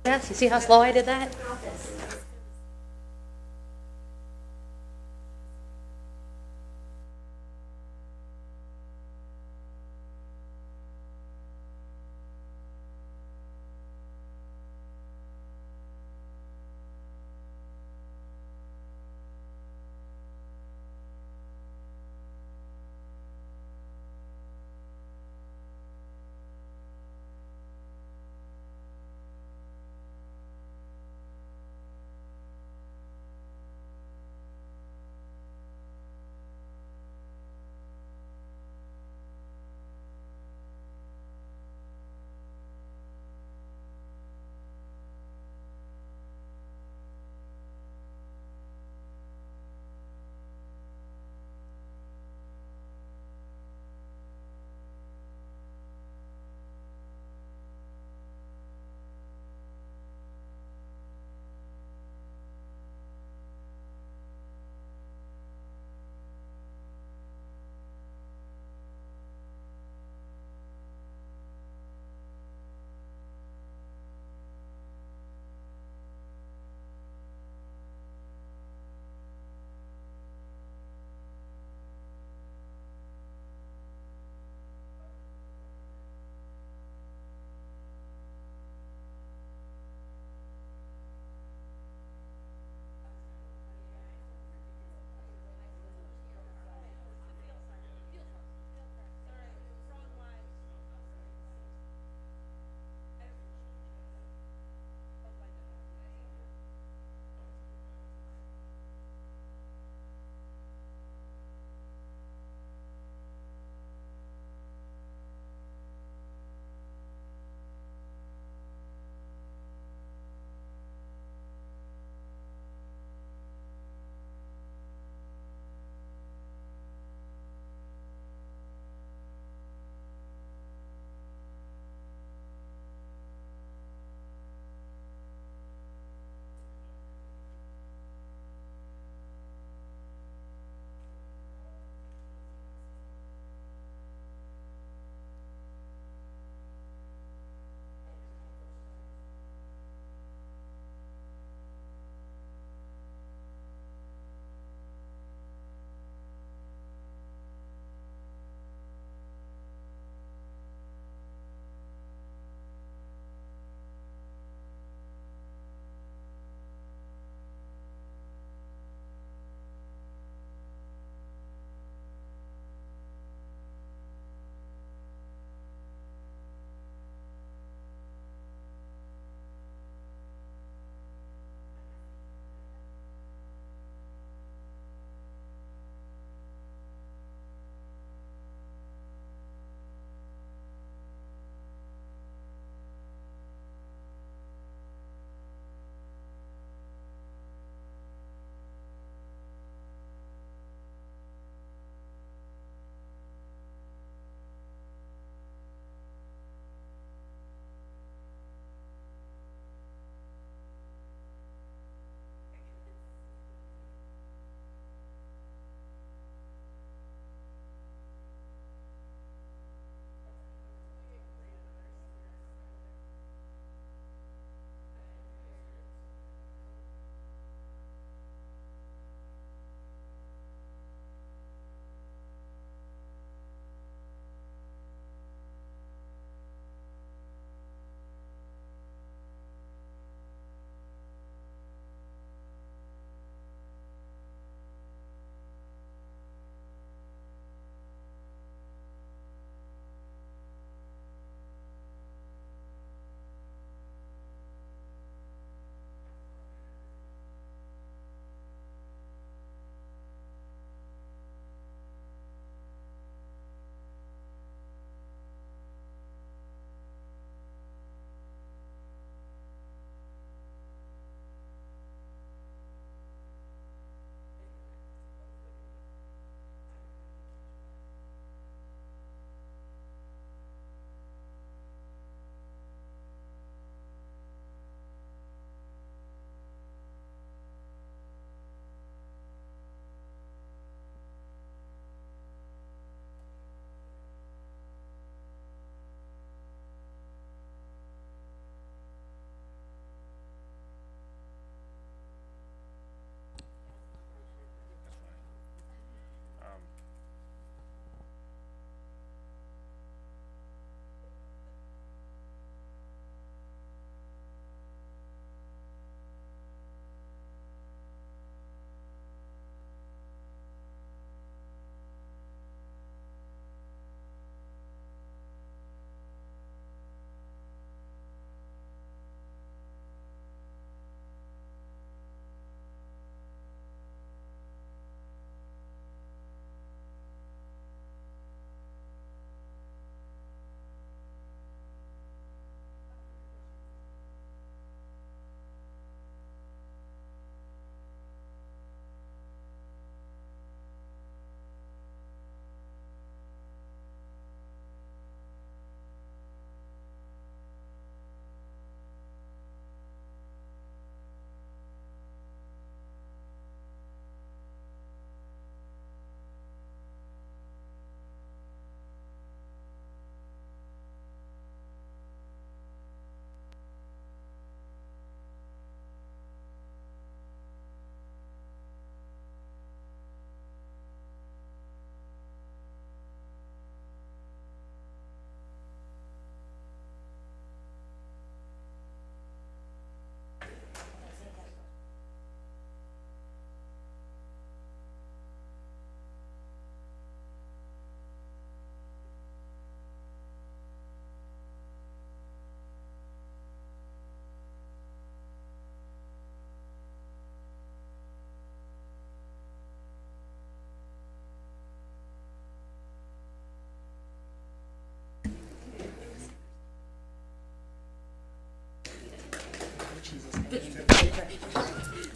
Yes, you see how slow I did that?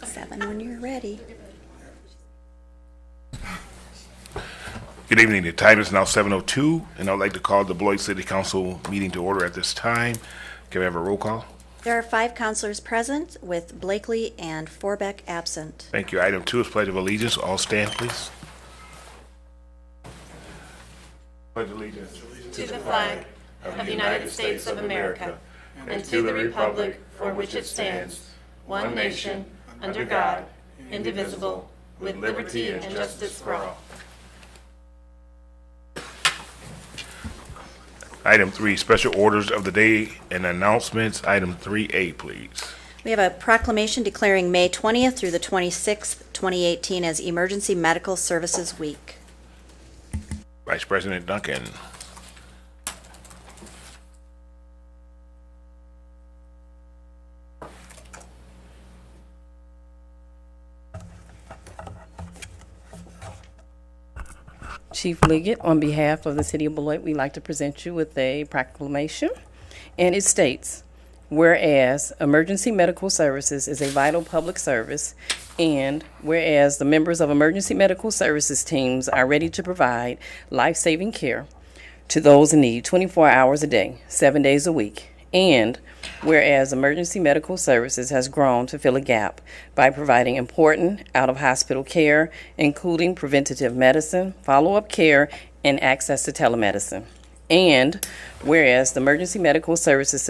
7 when you're ready. Good evening. The time is now 7:02, and I'd like to call the Beloit City Council meeting to order at this time. Can we have a roll call? There are 5 counselors present, with Blakely and Forbeck absent. Thank you. Item 2 is Pledge of Allegiance. All stand, please. Pledge allegiance to the flag of the United States of America and to the republic for which it stands, one nation, under God, indivisible, with liberty and justice for all. Item 3, special orders of the day and announcements. Item 3A, please. We have a proclamation declaring May 20th through the 26th, 2018 as Emergency Medical Services Week. Vice President Duncan. Chief Liggett, on behalf of the City of Beloit, we'd like to present you with a proclamation, and it states, whereas emergency medical services is a vital public service, and whereas the members of emergency medical services teams are ready to provide life-saving care to those in need 24 hours a day, 7 days a week, and whereas emergency medical services has grown to fill a gap by providing important out-of-hospital care, including preventative medicine, follow-up care, and access to telemedicine. And whereas the emergency medical services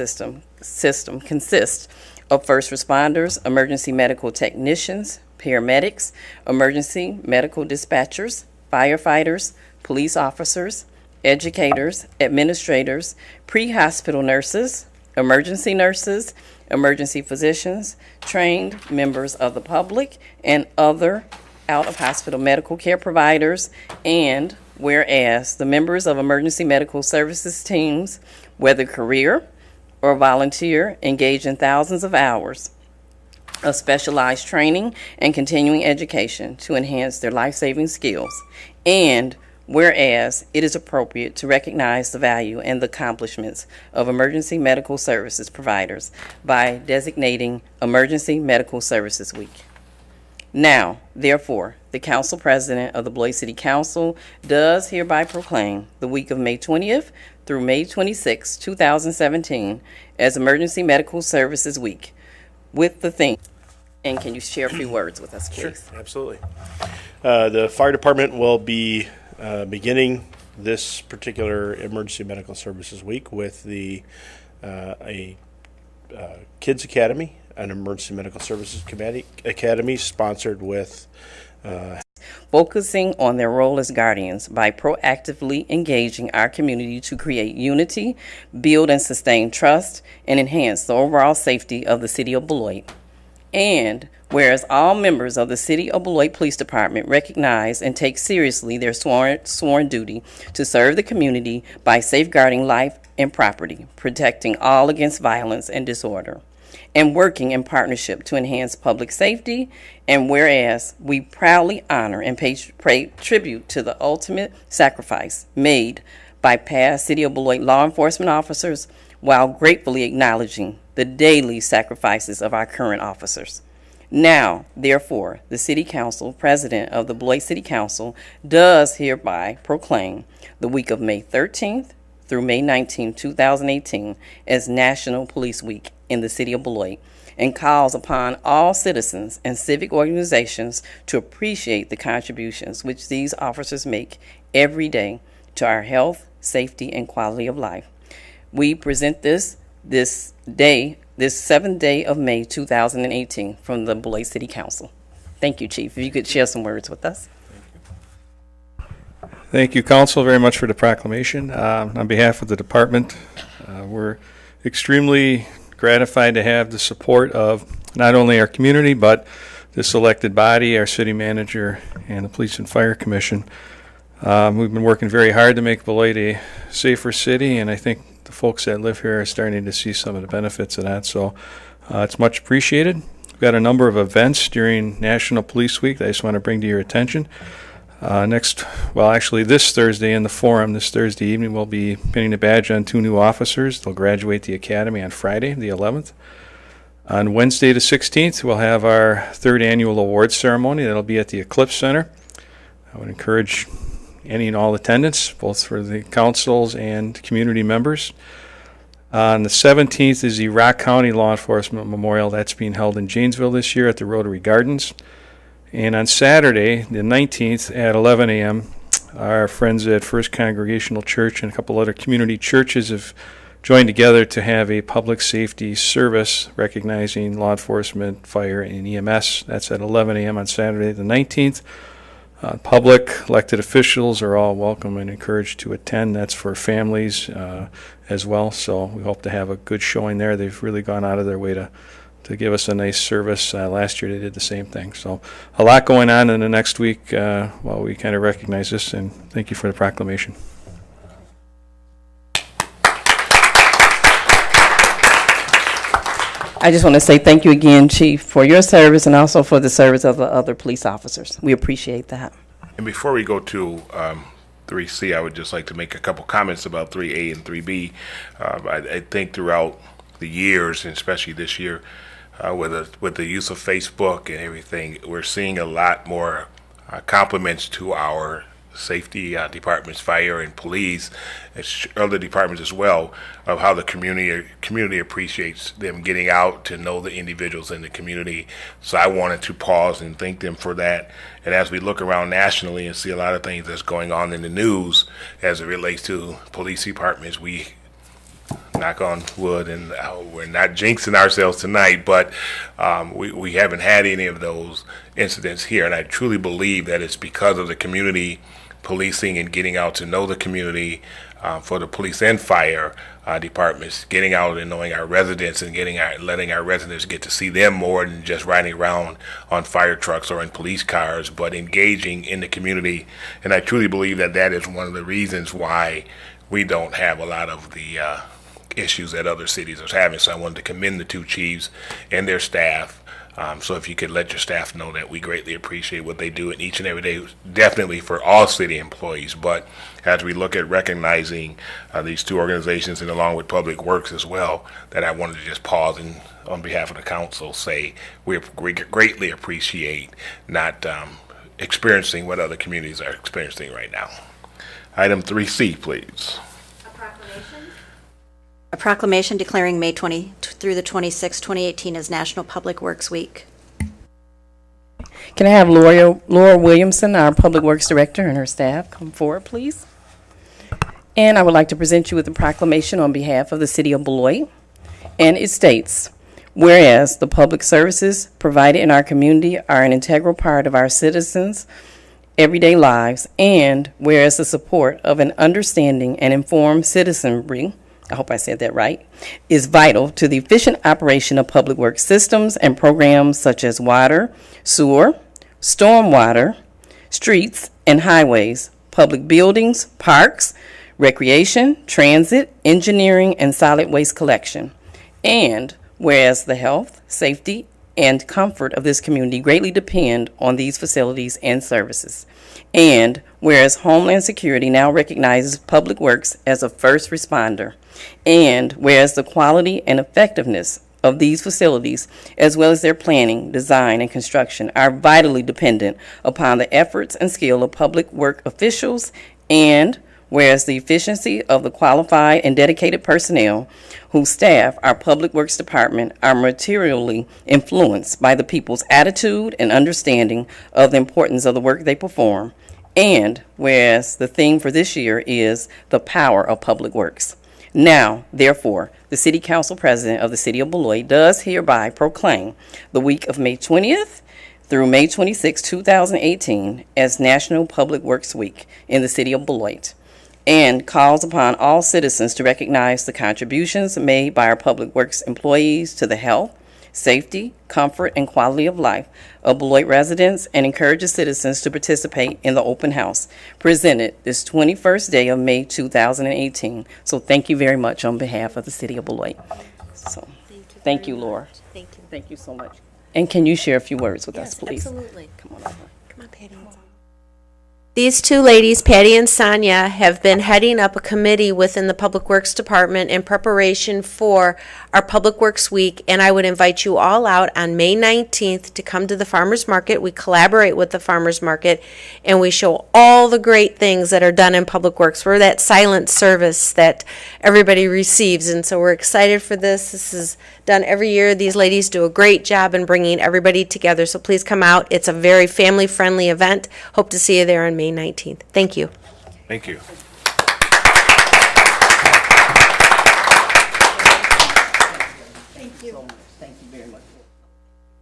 system consists of first responders, emergency medical technicians, paramedics, emergency medical dispatchers, firefighters, police officers, educators, administrators, pre-hospital nurses, emergency nurses, emergency physicians, trained members of the public, and other out-of-hospital medical care providers. And whereas the members of emergency medical services teams, whether career or volunteer, engage in thousands of hours of specialized training and continuing education to enhance their life-saving skills. And whereas it is appropriate to recognize the value and the accomplishments of emergency medical services providers by designating Emergency Medical Services Week. Now, therefore, the Council President of the Beloit City Council does hereby proclaim the week of May 20th through May 26, 2017 as Emergency Medical Services Week with the theme. And can you share a few words with us, please? Sure, absolutely. The fire department will be beginning this particular Emergency Medical Services Week with a Kids Academy, an Emergency Medical Services Academy sponsored with focusing on their role as guardians by proactively engaging our community to create unity, build and sustain trust, and enhance the overall safety of the City of Beloit. And whereas all members of the City of Beloit Police Department recognize and take seriously their sworn duty to serve the community by safeguarding life and property, protecting all against violence and disorder, and working in partnership to enhance public safety. And whereas we proudly honor and pay tribute to the ultimate sacrifice made by past City of Beloit law enforcement officers while gratefully acknowledging the daily sacrifices of our current officers. Now, therefore, the City Council, President of the Beloit City Council, does hereby proclaim the week of May 13th through May 19, 2018 as National Police Week in the City of Beloit, and calls upon all citizens and civic organizations to appreciate the contributions which these officers make every day to our health, safety, and quality of life. We present this 7th day of May 2018 from the Beloit City Council. Thank you, Chief. If you could share some words with us. Thank you, Council, very much for the proclamation. On behalf of the department, we're extremely gratified to have the support of not only our community, but this elected body, our city manager, and the Police and Fire Commission. We've been working very hard to make Beloit a safer city, and I think the folks that live here are starting to see some of the benefits of that, so it's much appreciated. We've got a number of events during National Police Week that I just want to bring to your attention. This Thursday in the Forum, this Thursday evening, we'll be pinning a badge on 2 new officers. They'll graduate the academy on Friday, the 11th. On Wednesday the 16th, we'll have our third annual awards ceremony. That'll be at the Eclipse Center. I would encourage any and all attendance, both for the councils and community members. On the 17th is the Rock County Law Enforcement Memorial. That's being held in Janesville this year at the Rotary Gardens. And on Saturday, the 19th at 11 a.m., our friends at First Congregational Church and a couple other community churches have joined together to have a public safety service recognizing law enforcement, fire, and EMS. That's at 11 a.m. on Saturday the 19th. Public, elected officials are all welcome and encouraged to attend. That's for families as well, so we hope to have a good showing there. They've really gone out of their way to give us a nice service. Last year they did the same thing. So a lot going on in the next week while we kind of recognize this, and thank you for the proclamation. I just want to say thank you again, Chief, for your service and also for the service of the other police officers. We appreciate that. And before we go to 3C, I would just like to make a couple comments about 3A and 3B. I think throughout the years, and especially this year, with the use of Facebook and everything, we're seeing a lot more compliments to our safety departments, fire and police, and other departments as well, of how the community appreciates them getting out to know the individuals in the community. So I wanted to pause and thank them for that. And as we look around nationally and see a lot of things that's going on in the news as it relates to police departments, we knock on wood, and we're not jinxing ourselves tonight, but we haven't had any of those incidents here. And I truly believe that it's because of the community policing and getting out to know the community for the police and fire departments, getting out and knowing our residents and letting our residents get to see them more than just riding around on fire trucks or in police cars, but engaging in the community. And I truly believe that that is one of the reasons why we don't have a lot of the issues that other cities are having. So I wanted to commend the two chiefs and their staff. So if you could let your staff know that we greatly appreciate what they do in each and every day, definitely for all city employees. But as we look at recognizing these two organizations and along with Public Works as well, that I wanted to just pause and on behalf of the council say we greatly appreciate not experiencing what other communities are experiencing right now. Item 3C, please. A proclamation declaring May 20 through the 26th, 2018 as National Public Works Week. Can I have Laura Williamson, our Public Works Director, and her staff come forward, please? And I would like to present you with a proclamation on behalf of the City of Beloit. And it states, whereas the public services provided in our community are an integral part of our citizens' everyday lives, and whereas the support of an understanding and informed citizenry, I hope I said that right, is vital to the efficient operation of public works systems and programs such as water, sewer, stormwater, streets and highways, public buildings, parks, recreation, transit, engineering, and solid waste collection. And whereas the health, safety, and comfort of this community greatly depend on these facilities and services. And whereas Homeland Security now recognizes public works as a first responder, and whereas the quality and effectiveness of these facilities, as well as their planning, design, and construction, are vitally dependent upon the efforts and skill of public work officials, and whereas the efficiency of the qualified and dedicated personnel who staff our Public Works Department are materially influenced by the people's attitude and understanding of the importance of the work they perform, and whereas the theme for this year is the power of public works. Now, therefore, the City Council President of the City of Beloit does hereby proclaim the week of May 20th through May 26, 2018 as National Public Works Week in the City of Beloit, and calls upon all citizens to recognize the contributions made by our public works employees to the health, safety, comfort, and quality of life of Beloit residents, and encourages citizens to participate in the open house presented this 21st day of May 2018. So thank you very much on behalf of the City of Beloit. So thank you, Laura. Thank you. Thank you so much. And can you share a few words with us, Yes, please? absolutely. Come on over. Come on, Patty. These two ladies, Patty and Sonia, have been heading up a committee within the Public Works Department in preparation for our Public Works Week, and I would invite you all out on May 19th to come to the Farmers Market. We collaborate with the Farmers Market, and we show all the great things that are done in Public Works. We're that silent service that everybody receives, and so we're excited for this. This is done every year. These ladies do a great job in bringing everybody together, so please come out. It's a very family-friendly event. Hope to see you there on May 19th. Thank you. Thank you. Thank you very much.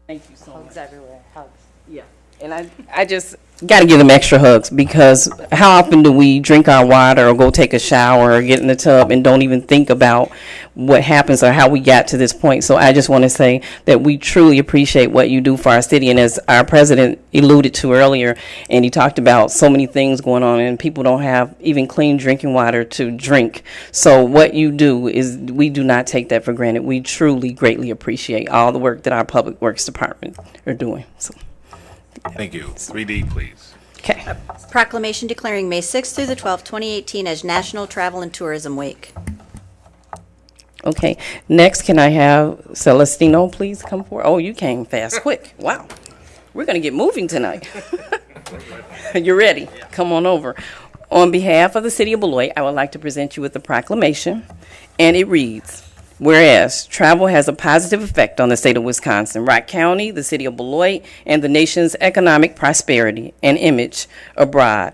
Thank you so much. Hugs everywhere, hugs. Yeah, and I just got to give them extra hugs, because how often do we drink our water or go take a shower or get in the tub and don't even think about what happens or how we got to this point? So I just want to say that we truly appreciate what you do for our city, and as our president alluded to earlier, and he talked about so many things going on, and people don't have even clean drinking water to drink. So what you do is, we do not take that for granted. We truly greatly appreciate all the work that our Public Works Department are doing. So. Thank you. 3D, please. Okay. Proclamation declaring May 6th through the 12th, 2018 as National Travel and Tourism Week. Okay. Next, can I have Celestino please come forward? Oh, you came fast, quick. Wow. We're going to get moving tonight. You're ready. Come on over. On behalf of the City of Beloit, I would like to present you with the proclamation, and it reads: whereas travel has a positive effect on the state of Wisconsin, Rock County, the City of Beloit, and the nation's economic prosperity and image abroad.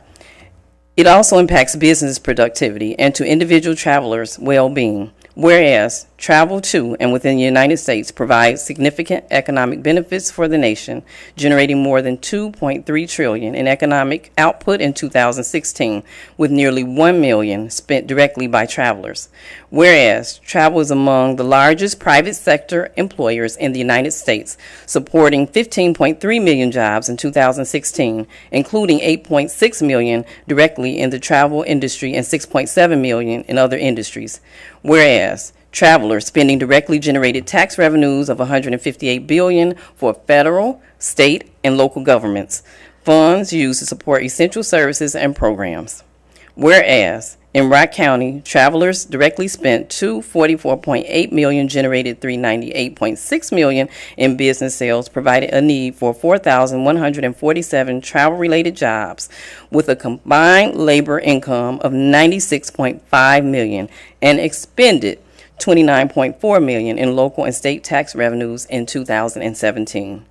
It also impacts business productivity and to individual travelers' well-being. Whereas travel to and within the United States provides significant economic benefits for the nation, generating more than $2.3 trillion in economic output in 2016, with nearly $1 million spent directly by travelers. Whereas travel is among the largest private sector employers in the United States, supporting 15.3 million jobs in 2016, including 8.6 million directly in the travel industry and 6.7 million in other industries. Whereas travelers spending directly generated tax revenues of $158 billion for federal, state, and local governments, funds used to support essential services and programs. Whereas in Rock County, travelers directly spent $244.8 million, generated $398.6 million in business sales, provided a need for 4,147 travel-related jobs, with a combined labor income of $96.5 million, and expended $29.4 million in local and state tax revenues in 2017.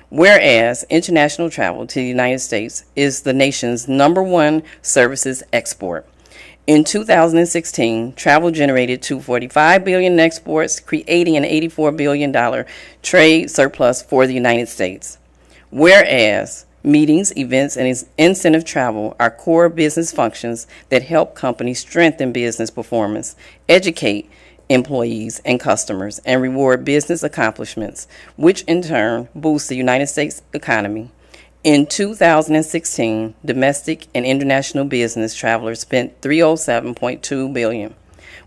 Whereas international travel to the United States is the nation's #1 services export. In 2016, travel generated $245 billion in exports, creating an $84 billion trade surplus for the United States. Whereas meetings, events, and incentive travel are core business functions that help companies strengthen business performance, educate employees and customers, and reward business accomplishments, which in turn boosts the United States economy. In 2016, domestic and international business travelers spent $307.2 billion,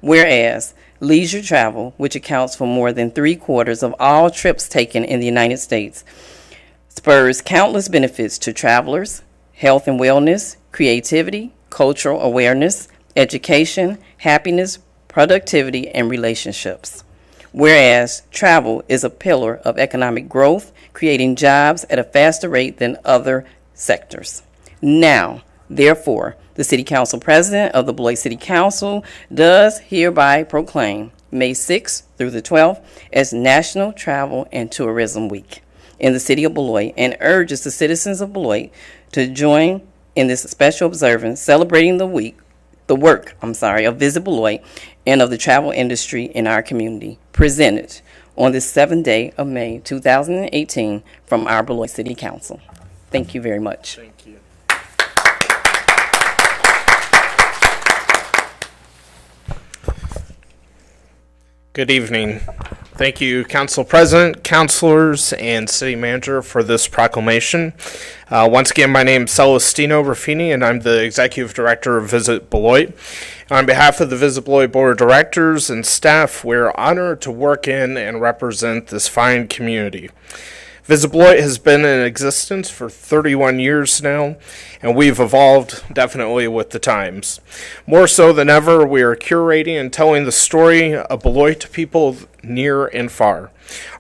whereas leisure travel, which accounts for more than 3/4 of all trips taken in the United States, spurs countless benefits to travelers: health and wellness, creativity, cultural awareness, education, happiness, productivity, and relationships. Whereas travel is a pillar of economic growth, creating jobs at a faster rate than other sectors. Now, therefore, the City Council President of the Beloit City Council does hereby proclaim May 6th through the 12th as National Travel and Tourism Week in the City of Beloit, and urges the citizens of Beloit to join in this special observance celebrating the work of Visit Beloit and of the travel industry in our community, presented on the 7th day of May 2018 from our Beloit City Council. Thank you very much. Thank you. Good evening. Thank you, Council President, councilors, and City Manager for this proclamation. Once again, my name is Celestino Ruffini, and I'm the Executive Director of Visit Beloit. On behalf of the Visit Beloit Board of Directors and staff, we're honored to work in and represent this fine community. Visit Beloit has been in existence for 31 years now, and we've evolved definitely with the times. More so than ever, we are curating and telling the story of Beloit to people near and far.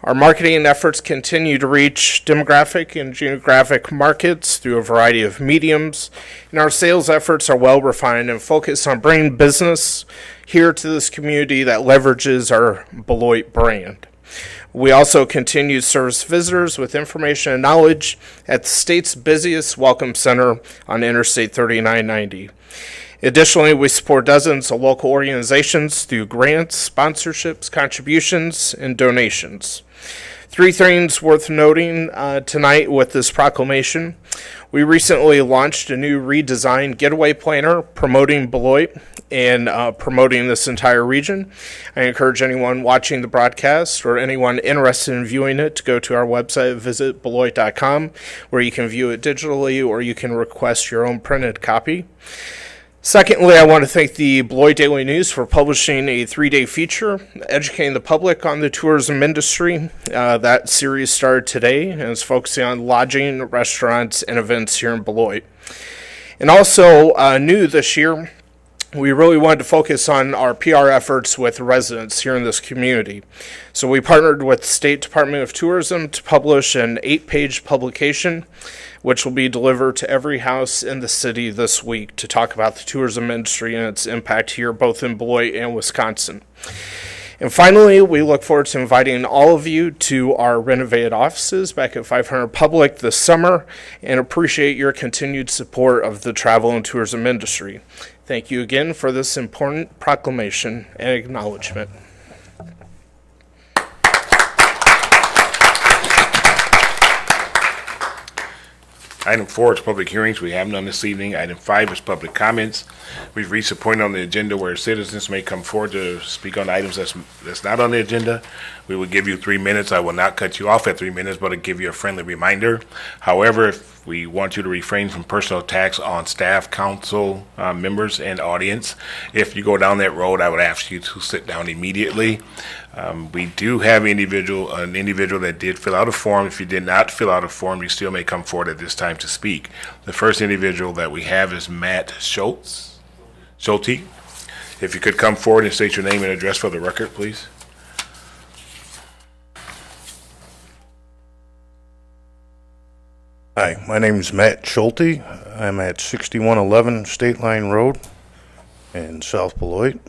Our marketing efforts continue to reach demographic and geographic markets through a variety of mediums, and our sales efforts are well refined and focus on bringing business here to this community that leverages our Beloit brand. We also continue to service visitors with information and knowledge at the state's busiest welcome center on Interstate 3990. Additionally, we support dozens of local organizations through grants, sponsorships, contributions, and donations. 3 things worth noting tonight with this proclamation. We recently launched a new redesigned getaway planner promoting Beloit and promoting this entire region. I encourage anyone watching the broadcast or anyone interested in viewing it to go to our website, visit Beloit.com, where you can view it digitally or you can request your own printed copy. Secondly, I want to thank the Beloit Daily News for publishing a 3-day feature educating the public on the tourism industry. That series started today and is focusing on lodging, restaurants, and events here in Beloit. And also, new this year, we really wanted to focus on our PR efforts with residents here in this community. So we partnered with the State Department of Tourism to publish an 8-page publication which will be delivered to every house in the city this week to talk about the tourism industry and its impact here both in Beloit and Wisconsin. And finally, we look forward to inviting all of you to our renovated offices back at 500 Public this summer and appreciate your continued support of the travel and tourism industry. Thank you again for this important proclamation and acknowledgement. Item 4 is public hearings. We have none this evening. Item 5 is public comments. We've reached a point on the agenda where citizens may come forward to speak on items that's not on the agenda. We will give you 3 minutes. I will not cut you off at 3 minutes, but I'll give you a friendly reminder. However, if we want you to refrain from personal attacks on staff, council members, and audience, if you go down that road, I would ask you to sit down immediately. We do have an individual that did fill out a form. If you did not fill out a form, you still may come forward at this time to speak. The first individual that we have is Matt Schulte. If you could come forward and state your name and address for the record, please. Hi, my name is Matt Schulte. I'm at 6111 State Line Road in South Beloit.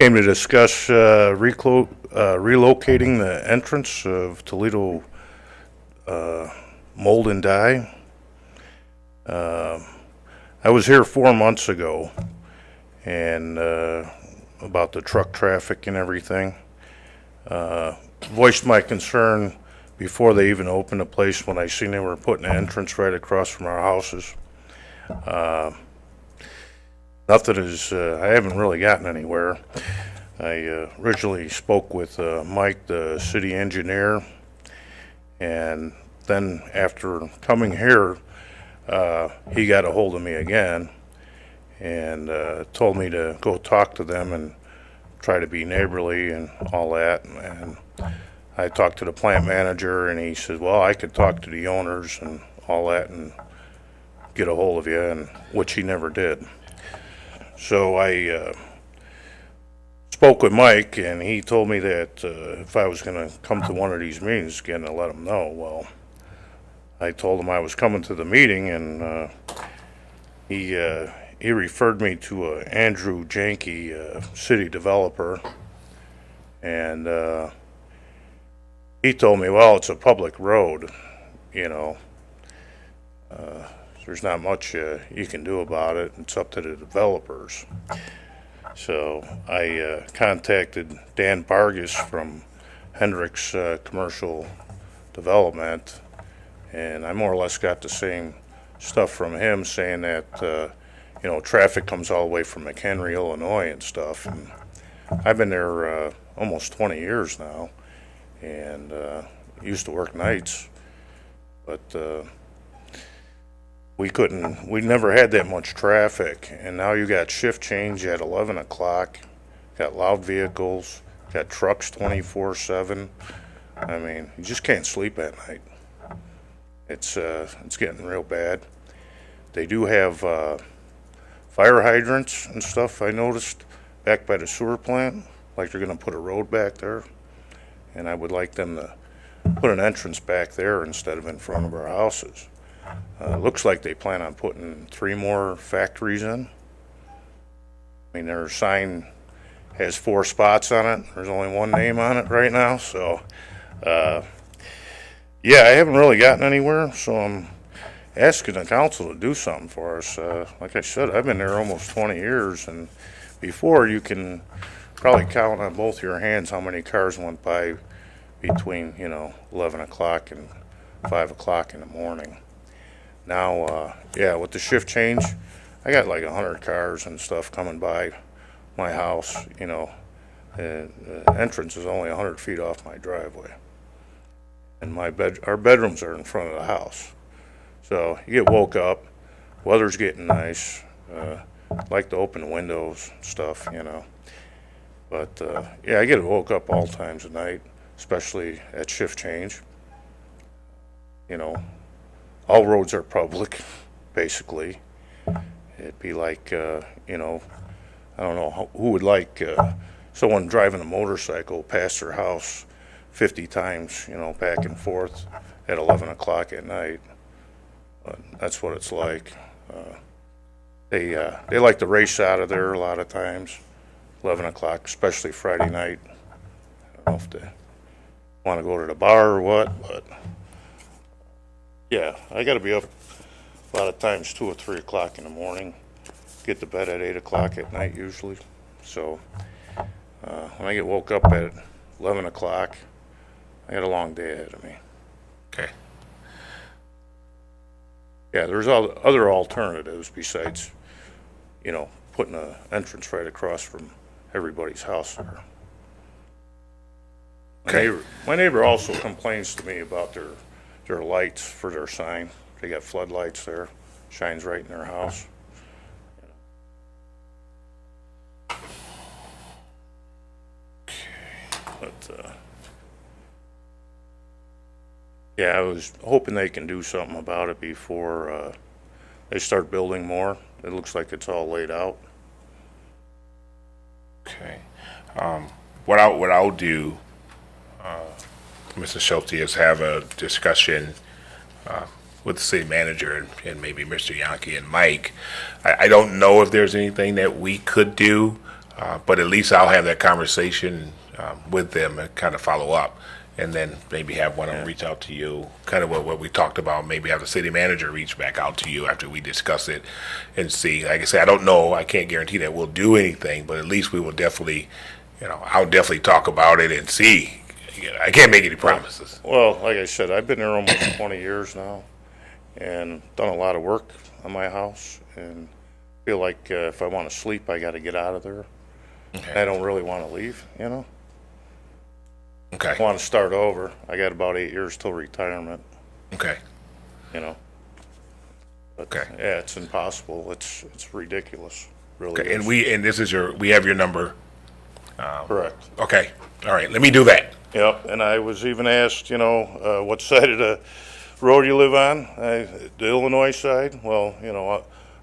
Came to discuss relocating the entrance of Toledo Mold and Dye. I was here 4 months ago and about the truck traffic and everything. Voiced my concern before they even opened the place when I seen they were putting an entrance right across from our houses. Nothing is, I haven't really gotten anywhere. I originally spoke with Mike, the city engineer, and then after coming here, he got a hold of me again and told me to go talk to them and try to be neighborly and all that. And I talked to the plant manager, and he said, well, I could talk to the owners and all that and get a hold of you, and which he never did. So I spoke with Mike, and he told me that if I was going to come to one of these meetings again, to let him know. Well, I told him I was coming to the meeting, and he referred me to Andrew Janke, city developer, and he told me, well, it's a public road, you know. There's not much you can do about it. It's up to the developers. So I contacted Dan Vargas from Hendricks Commercial Development, and I more or less got the same stuff from him, saying that you know, traffic comes all the way from McHenry, Illinois and stuff. And I've been there almost 20 years now, and used to work nights, but we never had that much traffic. And now you got shift change at 11 o'clock, got loud vehicles, got trucks 24/7. I mean, you just can't sleep at night. It's getting real bad. They do have fire hydrants and stuff, I noticed, back by the sewer plant, like they're gonna put a road back there. And I would like them to put an entrance back there instead of in front of our houses. Looks like they plan on putting 3 more factories in. I mean, their sign has 4 spots on it. There's only 1 name on it right now, so, yeah, I haven't really gotten anywhere, so I'm asking the council to do something for us. Like I said, I've been there almost 20 years, and before you can probably count on both your hands how many cars went by between, 11 o'clock and 5 o'clock in the morning. Now, yeah, with the shift change, I got like 100 cars and stuff coming by my house, the entrance is only 100 feet off my driveway. And our bedrooms are in front of the house. So you get woke up, weather's getting nice, like to open the windows and stuff, But, yeah, I get woke up all times of night, especially at shift change. All roads are public, basically. It'd be like, I don't know who would like someone driving a motorcycle past their house 50 times, back and forth at 11 o'clock at night. But that's what it's like. They like to race out of there a lot of times, 11 o'clock, especially Friday night. I don't know if they want to go to the bar or what, but yeah, I got to be up a lot of times 2 or 3 o'clock in the morning. Get to bed at 8 o'clock at night usually. So when I get woke up at 11 o'clock, I got a long day ahead of me. Okay. Yeah, there's other alternatives besides, putting an entrance right across from everybody's house there. Okay. My neighbor also complains to me about their lights for their sign. They got floodlights there, shines right in their house. But, yeah, I was hoping they can do something about it before they start building more. It looks like it's all laid out. Okay. What I'll do, Mr. Schulte, is have a discussion with the city manager and maybe Mr. Yankee and Mike. I don't know if there's anything that we could do, but at least I'll have that conversation with them and kind of follow up. And then maybe have one of them reach out to you, kind of what we talked about, maybe have the city manager reach back out to you after we discuss it and see. Like I said, I don't know, I can't guarantee that we'll do anything, but at least we will definitely, I'll definitely talk about it and see. I can't make any promises. Well, like I said, I've been there almost 20 years now and done a lot of work on my house and feel like if I want to sleep, I got to get out of there. Okay. I don't really want to leave, Okay. I want to start over. I got about 8 years till retirement. Okay. But, okay. Yeah, it's impossible. It's ridiculous. Really. Okay. And we have your number. Correct. Okay. All right. Let me do that. Yep. And I was even asked, what side of the road you live on? The Illinois side. Well,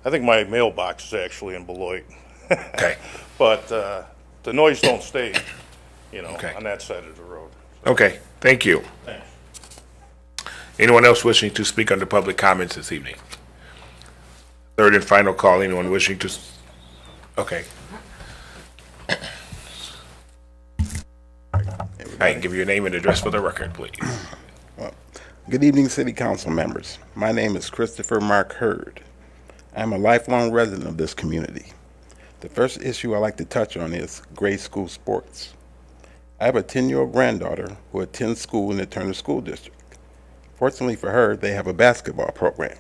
I think my mailbox is actually in Beloit. Okay. But the noise don't stay, Okay. on that side of the road. Okay. Thank you. Thanks. Anyone else wishing to speak under public comments this evening? Third and final call. Anyone wishing to? Okay. I can give your name and address for the record, please. Good evening, City Council members. My name is Christopher Mark Hurd. I'm a lifelong resident of this community. The first issue I'd like to touch on is grade school sports. I have a 10-year-old granddaughter who attends school in the Turner School District. Fortunately for her, they have a basketball program.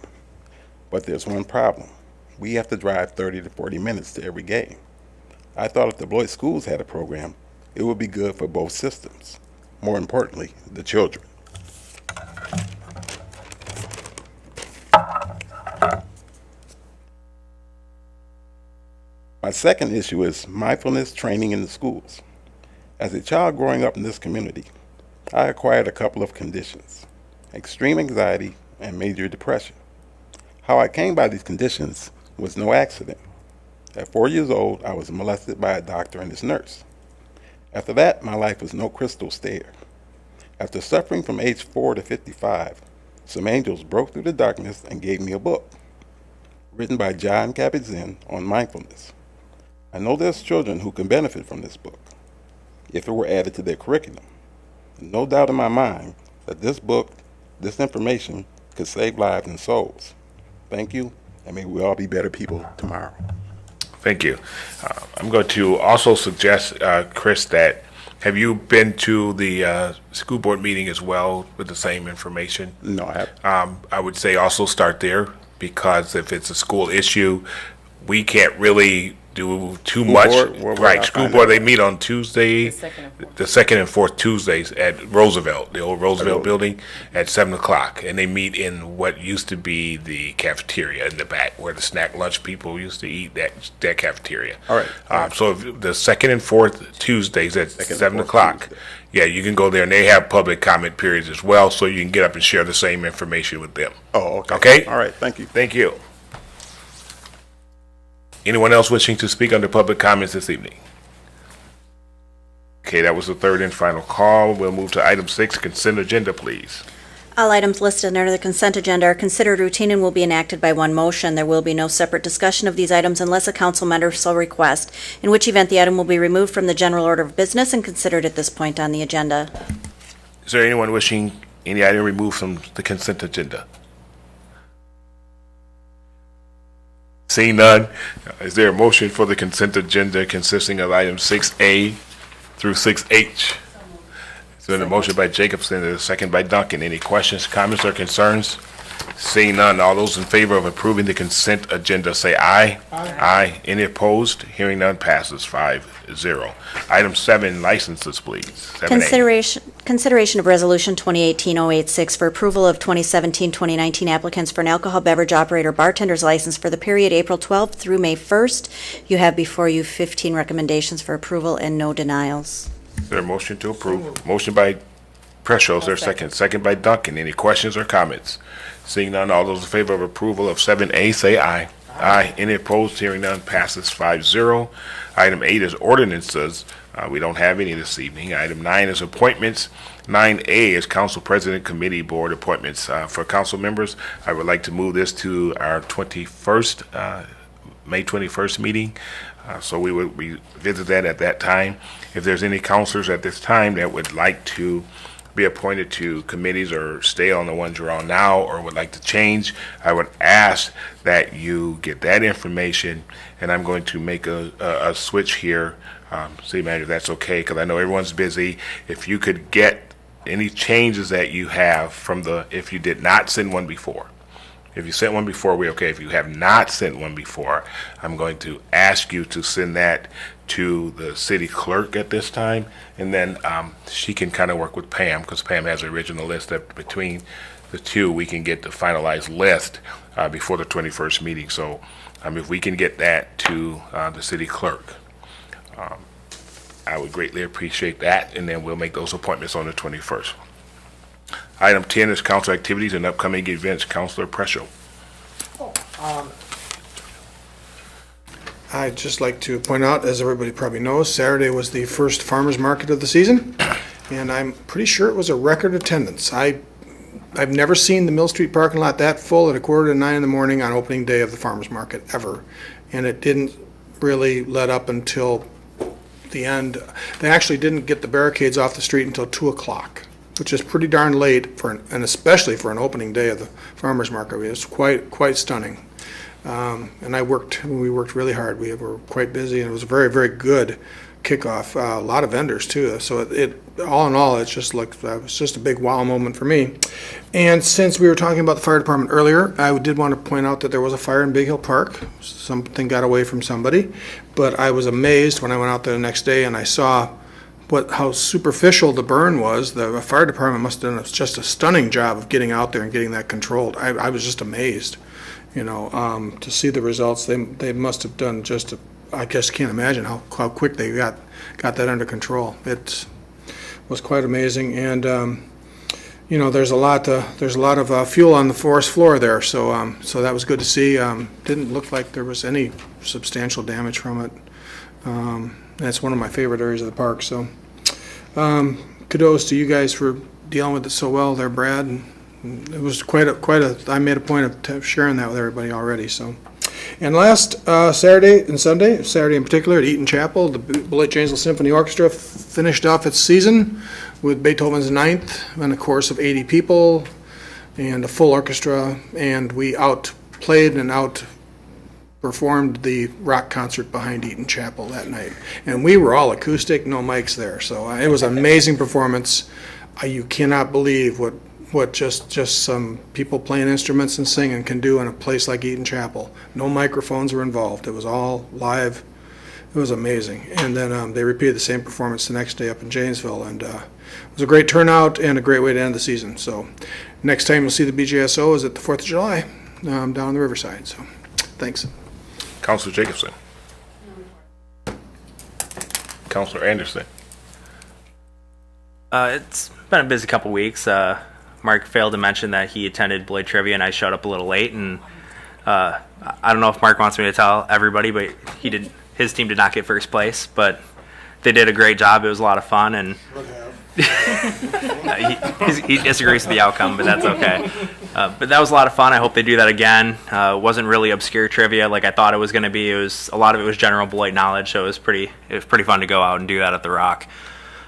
But there's one problem. We have to drive 30 to 40 minutes to every game. I thought if the Beloit schools had a program, it would be good for both systems. More importantly, the children. My second issue is mindfulness training in the schools. As a child growing up in this community, I acquired a couple of conditions: extreme anxiety and major depression. How I came by these conditions was no accident. At 4 years old, I was molested by a doctor and his nurse. After that, my life was no crystal stair. After suffering from age 4 to 55, some angels broke through the darkness and gave me a book, written by John Kabat-Zinn on mindfulness. I know there's children who can benefit from this book if it were added to their curriculum. No doubt in my mind that this book, this information, could save lives and souls. Thank you, and may we all be better people tomorrow. Thank you. I'm going to also suggest, Chris, that have you been to the school board meeting as well with the same information? No, I haven't. I would say also start there, because if it's a school issue, we can't really do too much. Right, school board, they meet on Tuesday, the second and fourth Tuesdays at Roosevelt, the old Roosevelt building, at 7 o'clock. And they meet in what used to be the cafeteria in the back, where the snack lunch people used to eat, that cafeteria. All right. So if the second and fourth Tuesdays at Second and 7 fourth o'clock. Tuesday. Yeah, you can go there, and they have public comment periods as well, so you can get up and share the same information with them. Oh, okay. Okay? All right, thank you. Thank you. Anyone else wishing to speak under public comments this evening? Okay, that was the third and final call. We'll move to item 6, consent agenda, please. All items listed under the consent agenda are considered routine and will be enacted by one motion. There will be no separate discussion of these items unless a council member so requests, in which event the item will be removed from the general order of business and considered at this point on the agenda. Is there anyone wishing any item removed from the consent agenda? Seeing none, is there a motion for the consent agenda consisting of items 6A through 6H? So a motion by Jacobson and a second by Duncan. Any questions, comments, or concerns? Seeing none, all those in favor of approving the consent agenda say aye. Aye. Any opposed? Hearing none, passes 5-0. Item 7, licenses, please. 7A. Consideration of Resolution 2018-086 for approval of 2017-2019 applicants for an alcohol beverage operator bartender's license for the period April 12th through May 1st. You have before you 15 recommendations for approval and no denials. Is there a motion to approve? Motion by Preschel, is there a second? Second by Duncan. Any questions or comments? Seeing none, all those in favor of approval of 7A say aye. Aye. Any opposed? Hearing none, passes 5-0. Item 8 is ordinances. We don't have any this evening. Item 9 is appointments. 9A is council president committee board appointments. For council members, I would like to move this to our 21st, May 21st meeting. So we would revisit that at that time. If there's any counselors at this time that would like to be appointed to committees or stay on the ones you're on now or would like to change, I would ask that you get that information, and I'm going to make a switch here. City manager, if that's okay, because I know everyone's busy. If you could get any changes that you have from if you did not send one before. If you sent one before, we're okay. If you have not sent one before, I'm going to ask you to send that to the city clerk at this time, and then she can kind of work with Pam, because Pam has the original list. That between the two, we can get the finalized list before the 21st meeting. So if we can get that to the city clerk, I would greatly appreciate that, and then we'll make those appointments on the 21st. Item 10 is council activities and upcoming events. Councilor Preschel. I'd just like to point out, as everybody probably knows, Saturday was the first farmers market of the season, and I'm pretty sure it was a record attendance. I've never seen the Mill Street parking lot that full at 8:45 in the morning on opening day of the farmers market, ever. And it didn't really let up until the end. They actually didn't get the barricades off the street until 2 o'clock, which is pretty darn late and especially for an opening day of the farmers market. It was quite stunning. And we worked really hard. We were quite busy, and it was a very, very good kickoff. A lot of vendors too. So it all in all, it was just a big wow moment for me. And since we were talking about the fire department earlier, I did want to point out that there was a fire in Big Hill Park. Something got away from somebody, but I was amazed when I went out there the next day and I saw how superficial the burn was. The fire department must have done just a stunning job of getting out there and getting that controlled. I was just amazed, to see the results. They must have done I just can't imagine how quick they got that under control. It was quite amazing. And there's a lot of fuel on the forest floor there, so so that was good to see. Didn't look like there was any substantial damage from it. That's one of my favorite areas of the park. So kudos to you guys for dealing with it so well there, Brad. And it was quite a. I made a point of sharing that with everybody already. So. And last Saturday and Sunday, Saturday in particular at Eaton Chapel, the Beloit Janesville Symphony Orchestra finished off its season with Beethoven's Ninth and a chorus of 80 people and a full orchestra, and we outplayed and outperformed the rock concert behind Eaton Chapel that night. And we were all acoustic, no mics there, so it was an amazing performance. You cannot believe what just some people playing instruments and singing can do in a place like Eaton Chapel. No microphones were involved. It was all live. It was amazing. And then they repeated the same performance the next day up in Janesville, and it was a great turnout and a great way to end the season. So next time you'll see the BJSO is at the 4th of July down on the Riverside. So thanks. Councilor Jacobson. Councilor Anderson. It's been a busy couple weeks. Mark failed to mention that he attended Beloit Trivia, and I showed up a little late. And I don't know if Mark wants me to tell everybody, but his team did not get first place, but they did a great job. It was a lot of fun, and he disagrees with the outcome, but that's okay. But that was a lot of fun. I hope they do that again. It wasn't really obscure trivia like I thought it was going to be. A lot of it was general Beloit knowledge, so it was pretty fun to go out and do that at the Rock.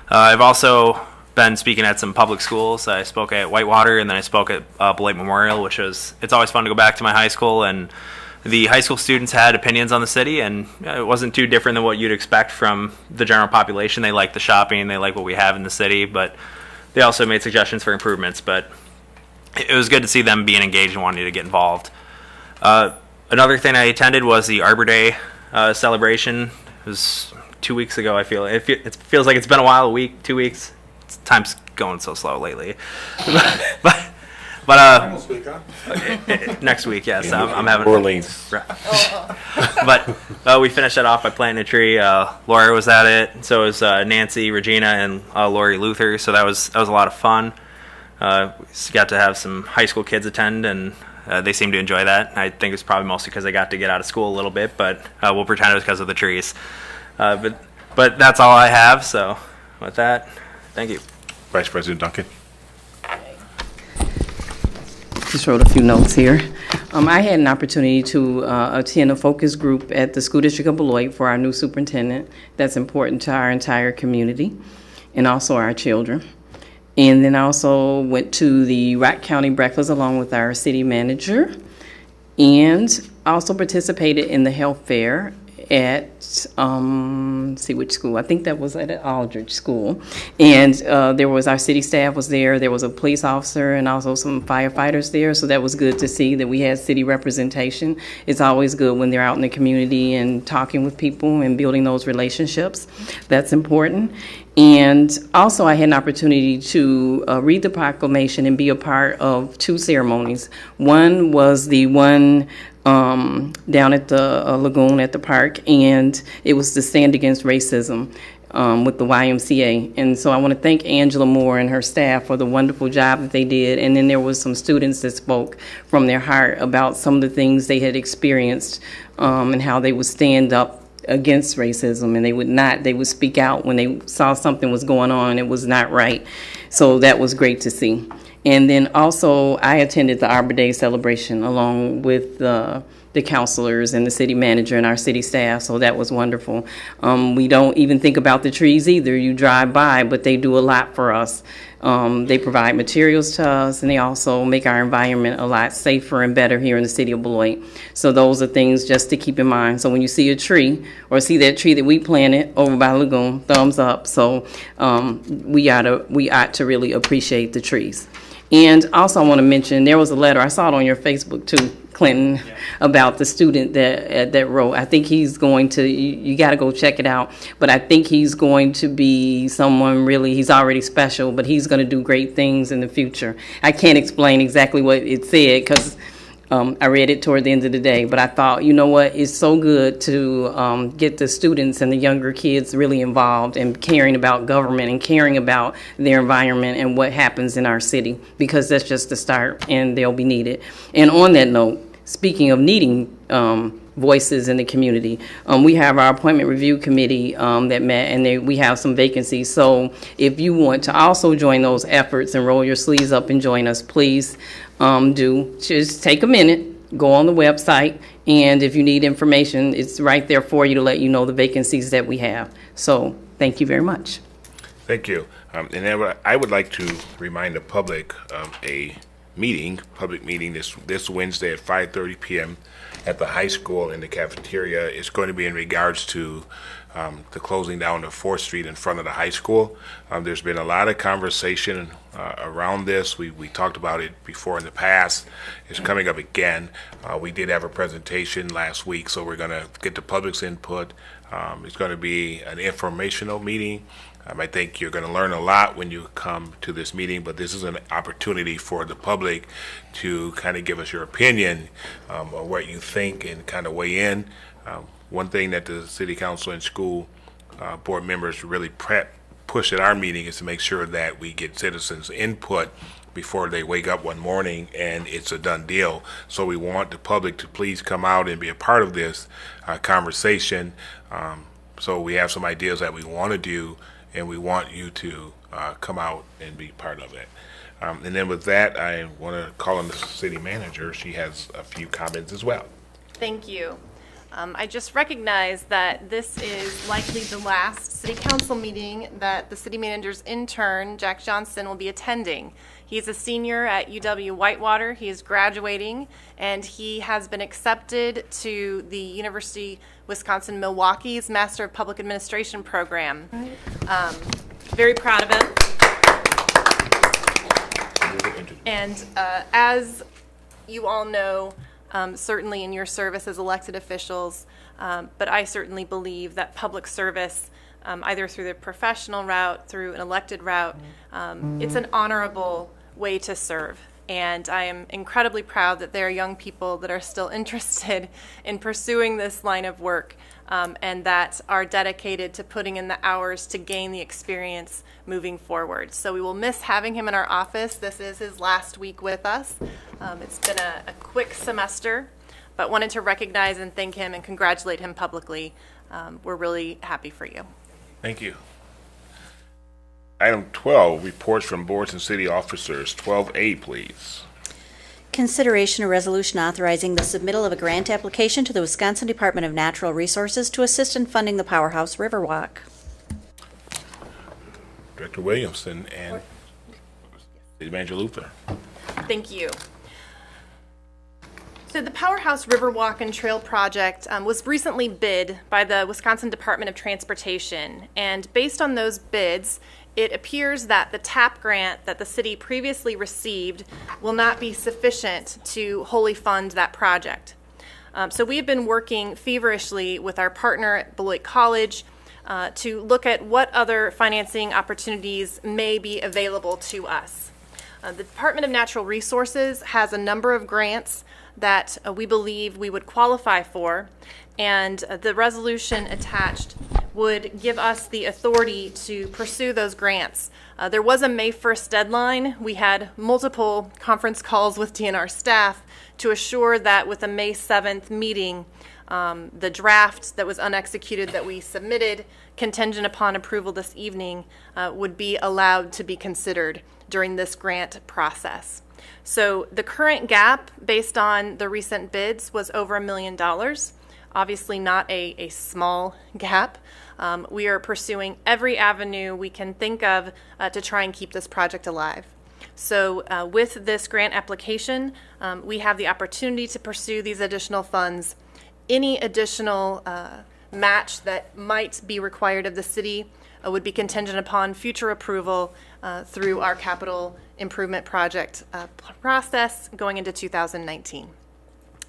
I've also been speaking at some public schools. I spoke at Whitewater, and then I spoke at Beloit Memorial, it's always fun to go back to my high school, and the high school students had opinions on the city, and it wasn't too different than what you'd expect from the general population. They like the shopping, they like what we have in the city, but they also made suggestions for improvements. But it was good to see them being engaged and wanting to get involved. Another thing I attended was the Arbor Day celebration. It was 2 weeks ago, I feel. It feels like it's been a while, a week, 2 weeks. Time's going so slow lately. but Almost week, huh? Next week, yes. I'm having Orleans. But we finished that off by planting a tree. Laura was at it. So was Nancy, Regina, and Lori Luther. So that was a lot of fun. We got to have some high school kids attend, and they seemed to enjoy that. I think it's probably mostly because they got to get out of school a little bit, but we'll pretend it was because of the trees. But that's all I have. So with that, thank you. Vice President Duncan. Just wrote a few notes here. I had an opportunity to attend a focus group at the School District of Beloit for our new superintendent. That's important to our entire community and also our children. And then I also went to the Rock County breakfast along with our city manager, and also participated in the health fair at see which school. I think that was at Aldridge School. And there was our city staff was there. There was a police officer and also some firefighters there. So that was good to see that we had city representation. It's always good when they're out in the community and talking with people and building those relationships. That's important. And also I had an opportunity to read the proclamation and be a part of two ceremonies. One was the one down at the lagoon at the park, and it was the Stand Against Racism with the YMCA. And so I want to thank Angela Moore and her staff for the wonderful job that they did. And then there was some students that spoke from their heart about some of the things they had experienced and how they would stand up against racism, and they would speak out when they saw something was going on, it was not right. So that was great to see. And then also I attended the Arbor Day celebration along with the counselors and the city manager and our city staff, so that was wonderful. We don't even think about the trees either. You drive by, but they do a lot for us. They provide materials to us, and they also make our environment a lot safer and better here in the city of Beloit. So those are things just to keep in mind. So when you see a tree or see that tree that we planted over by Lagoon, thumbs up. So we ought to really appreciate the trees. And also I want to mention, there was a letter, I saw it on your Facebook too, Clinton, about the student that wrote. I think he's going to, you got to go check it out, but I think he's going to be someone really, he's already special, but he's going to do great things in the future. I can't explain exactly what it said because I read it toward the end of the day, but I thought, you know what, it's so good to get the students and the younger kids really involved and caring about government and caring about their environment and what happens in our city, because that's just the start and they'll be needed. And on that note, speaking of needing voices in the community, we have our appointment review committee that met, and we have some vacancies. So if you want to also join those efforts and roll your sleeves up and join us, please do. Just take a minute, go on the website, and if you need information, it's right there for you to let you know the vacancies that we have. So thank you very much. Thank you. And then I would like to remind the public of a public meeting this Wednesday at 5:30 p.m. at the high school in the cafeteria. It's going to be in regards to the closing down of 4th Street in front of the high school. There's been a lot of conversation around this. We talked about it before in the past. It's coming up again. We did have a presentation last week, so we're going to get the public's input. It's going to be an informational meeting. I think you're going to learn a lot when you come to this meeting, but this is an opportunity for the public to kind of give us your opinion on what you think and kind of weigh in. One thing that the city council and school board members really push at our meeting is to make sure that we get citizens' input before they wake up one morning and it's a done deal. So we want the public to please come out and be a part of this conversation. So we have some ideas that we want to do, and we want you to come out and be part of it. And then with that, I want to call on the city manager. She has a few comments as well. Thank you. I just recognize that this is likely the last city council meeting that the city manager's intern, Jack Johnson, will be attending. He's a senior at UW-Whitewater. He is graduating, and he has been accepted to the University Wisconsin-Milwaukee's Master of Public Administration program. Very proud of him. And as you all know, certainly in your service as elected officials, but I certainly believe that public service, either through the professional route, through an elected route, it's an honorable way to serve. And I am incredibly proud that there are young people that are still interested in pursuing this line of work, and that are dedicated to putting in the hours to gain the experience moving forward. So we will miss having him in our office. This is his last week with us. It's been a quick semester, but wanted to recognize and thank him and congratulate him publicly. We're really happy for you. Thank you. Item 12, reports from boards and city officers. 12A, please. Consideration of resolution authorizing the submittal of a grant application to the Wisconsin Department of Natural Resources to assist in funding the Powerhouse Riverwalk. Director Williamson and City Manager Luther. Thank you. So the Powerhouse Riverwalk and Trail Project was recently bid by the Wisconsin Department of Transportation, and based on those bids, it appears that the TAP grant that the city previously received will not be sufficient to wholly fund that project. So we have been working feverishly with our partner at Beloit College to look at what other financing opportunities may be available to us. The Department of Natural Resources has a number of grants that we believe we would qualify for, and the resolution attached would give us the authority to pursue those grants. There was a May 1st deadline. We had multiple conference calls with DNR staff to assure that with a May 7th meeting, the draft that was unexecuted that we submitted, contingent upon approval this evening, would be allowed to be considered during this grant process. So the current gap, based on the recent bids, was over $1 million. Obviously not a small gap. We are pursuing every avenue we can think of to try and keep this project alive. So with this grant application, we have the opportunity to pursue these additional funds. Any additional match that might be required of the city would be contingent upon future approval through our capital improvement project process going into 2019.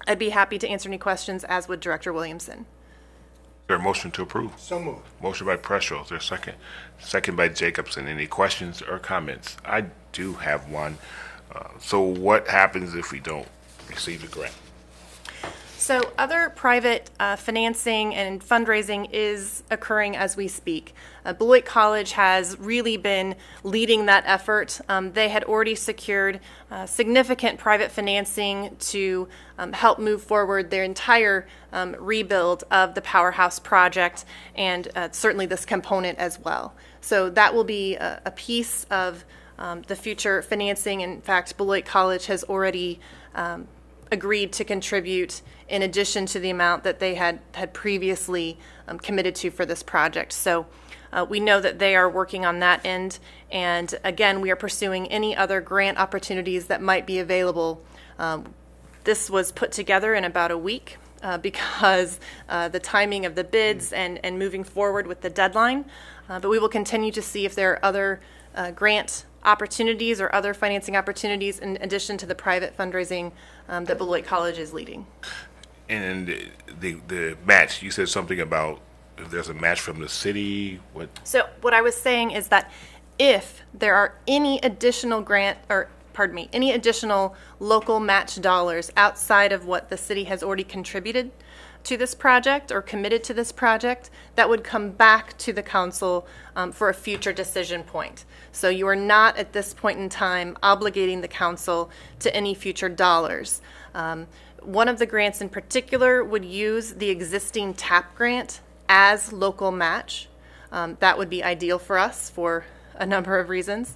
I'd be happy to answer any questions, as would Director Williamson. Is there a motion to approve? So moved. Motion by Preschel. Is there a second? Second by Jacobson. Any questions or comments? I do have one. So what happens if we don't receive the grant? So other private financing and fundraising is occurring as we speak. Beloit College has really been leading that effort. They had already secured significant private financing to help move forward their entire rebuild of the Powerhouse project, and certainly this component as well. So that will be a piece of the future financing. In fact, Beloit College has already agreed to contribute in addition to the amount that they had previously committed to for this project. So we know that they are working on that end. And again, we are pursuing any other grant opportunities that might be available. This was put together in about a week because the timing of the bids and moving forward with the deadline. But we will continue to see if there are other grant opportunities or other financing opportunities in addition to the private fundraising that Beloit College is leading. And the match, you said something about if there's a match from the city, what? So what I was saying is that if there are any additional any additional local match dollars outside of what the city has already contributed to this project or committed to this project, that would come back to the council for a future decision point. So you are not at this point in time obligating the council to any future dollars. One of the grants in particular would use the existing TAP grant as local match. That would be ideal for us for a number of reasons.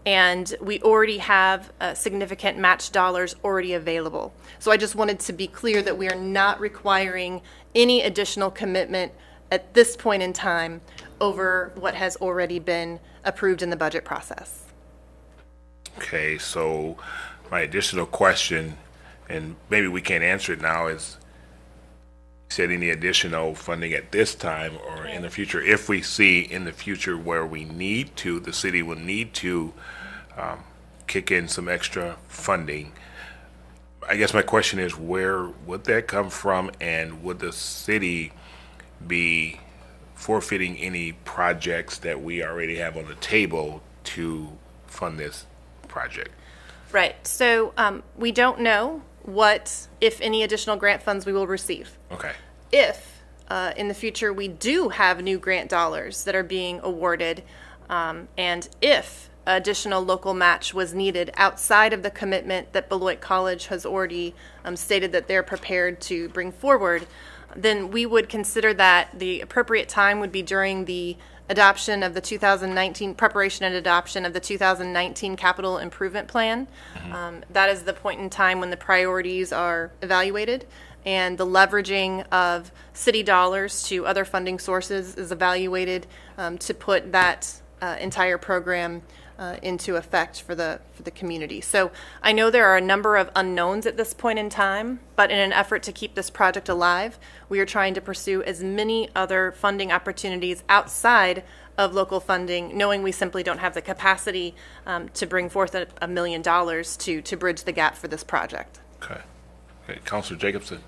And we already have significant match dollars already available. So I just wanted to be clear that we are not requiring any additional commitment at this point in time over what has already been approved in the budget process. Okay, so my additional question, and maybe we can't answer it now, is you said any additional funding at this time or in the future, if we see in the future where we need to, the city will need to kick in some extra funding. I guess my question is, where would that come from, and would the city be forfeiting any projects that we already have on the table to fund this project? Right. So we don't know what, if any, additional grant funds we will receive. Okay. If in the future we do have new grant dollars that are being awarded, and if additional local match was needed outside of the commitment that Beloit College has already stated that they're prepared to bring forward, then we would consider that the appropriate time would be during the adoption of the 2019, preparation and adoption of the 2019 capital improvement plan. That is the point in time when the priorities are evaluated and the leveraging of city dollars to other funding sources is evaluated to put that entire program into effect for the community. So I know there are a number of unknowns at this point in time, but in an effort to keep this project alive, we are trying to pursue as many other funding opportunities outside of local funding, knowing we simply don't have the capacity to bring forth $1 million to bridge the gap for this project. Okay. Councilor Jacobson.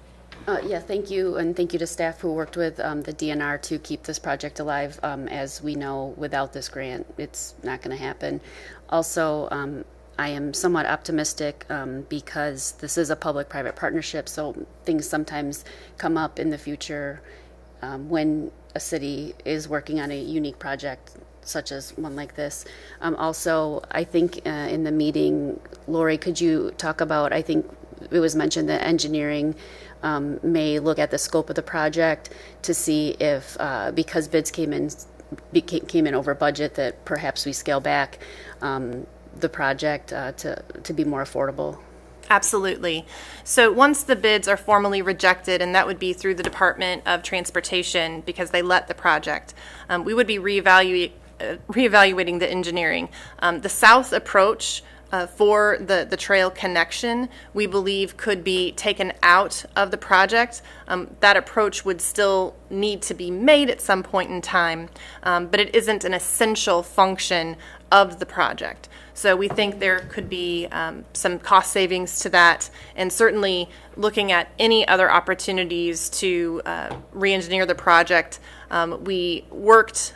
Yeah, thank you, and thank you to staff who worked with the DNR to keep this project alive. As we know, without this grant, it's not going to happen. Also, I am somewhat optimistic because this is a public-private partnership, so things sometimes come up in the future when a city is working on a unique project such as one like this. Also, I think in the meeting, Lori, could you talk about, I think it was mentioned that engineering may look at the scope of the project to see if, because bids came in over budget, that perhaps we scale back the project to be more affordable. Absolutely. So once the bids are formally rejected, and that would be through the Department of Transportation because they let the project, we would be reevaluating the engineering. The south approach for the trail connection, we believe could be taken out of the project. That approach would still need to be made at some point in time, but it isn't an essential function of the project. So we think there could be some cost savings to that, and certainly looking at any other opportunities to re-engineer the project. We worked